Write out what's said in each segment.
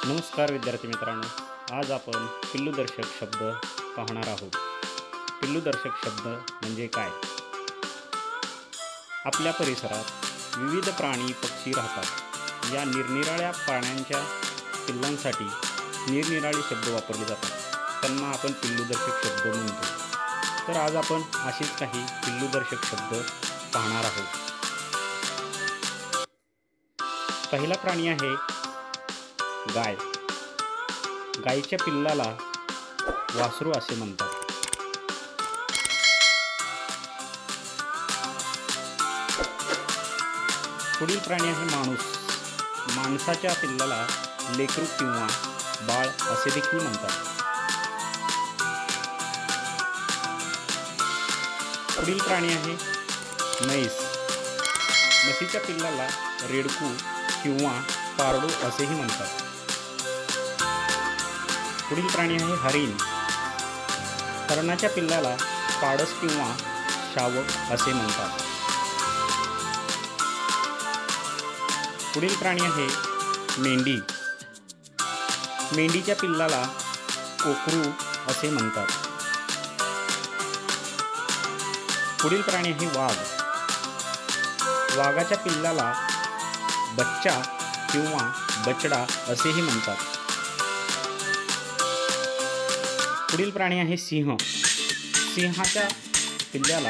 नमस्कार विद्यार्थी मित्रांनो, आज आपण पिल्लूदर्शक शब्द पाहणार आहोत. पिल्लूदर्शक शब्द म्हणजे काय? आपल्या परिसरात विविध प्राणी पक्षी राहतात. या निरनिराळ्या प्राण्यांच्या पिल्लांसाठी निरनिराळे शब्द वापरले जातात. त्यांना आपण पिल्लूदर्शक शब्द म्हणतो. तर आज आपण असेच काही पिल्लूदर्शक शब्द पाहणार आहोत. पहिला प्राणी आहे गाय. गायीच्या पिल्लाला वासरू असे म्हणतात. पुढील प्राणी आहे माणूस. माणसाच्या पिल्लाला लेकरू किंवा बाळ असे देखील म्हणतात. पुढील प्राणी आहे म्हैस. म्हशीच्या पिल्लाला रेडकू किंवा पारडू असेही म्हणतात. पुढील प्राणी आहे हरिण. हरणाच्या पिल्लाला पाडस किंवा शावक असे म्हणतात. पुढील प्राणी आहे मेंढी. मेंढीच्या पिल्लाला कोकरू असे म्हणतात. पुढील प्राणी आहे वाघ. वाघाच्या पिल्लाला बच्चा किंवा बछडा असेही म्हणतात. पुढील प्राणी आहे सिंह. सिंहाच्या पिल्ल्याला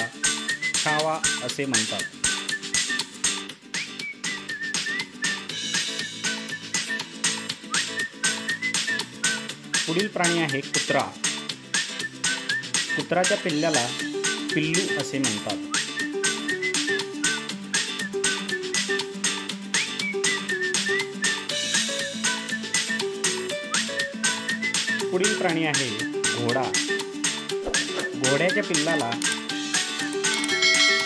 छावा असे म्हणतात. पुढील प्राणी आहे कुत्रा. कुत्र्याच्या पिल्ल्याला पिल्लू असे म्हणतात. पुढील प्राणी आहे घोडा. घोड्याच्या पिल्लाला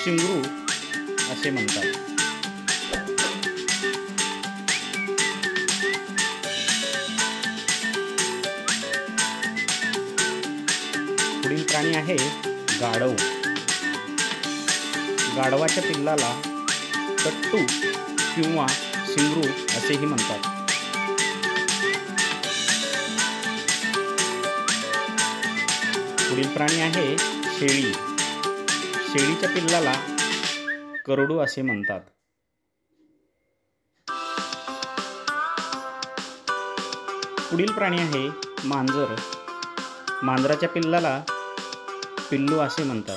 शिंगरू असे म्हणतात. पुढील प्राणी आहे गाढव. गाढवाच्या पिल्लाला कट्टू किंवा शिंगरू असेही म्हणतात. पुढील प्राणी आहे शेळी. शेळीच्या पिल्लाला करडू असे म्हणतात. पुढील प्राणी आहे मांजर. मांजराच्या पिल्लाला पिल्लू असे म्हणतात.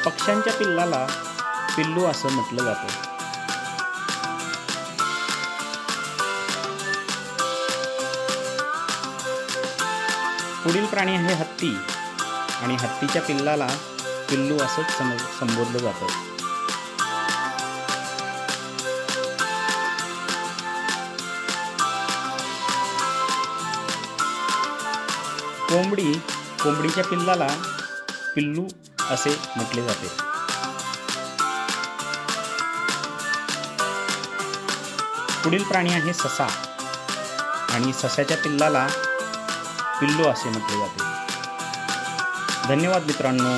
पक्ष्यांच्या पिल्लाला पिल्लू असं म्हटलं जातं. पुढील प्राणी आहे हत्ती आणि हत्तीच्या पिल्लाला पिल्लू असंच संबोधलं जातं. कोंबडीच्या पिल्लाला पिल्लू असे म्हटले जाते. पुढील प्राणी आहे ससा आणि ससाच्या पिल्लाला पिल्लू असे म्हटले जाते. धन्यवाद मित्रांनो.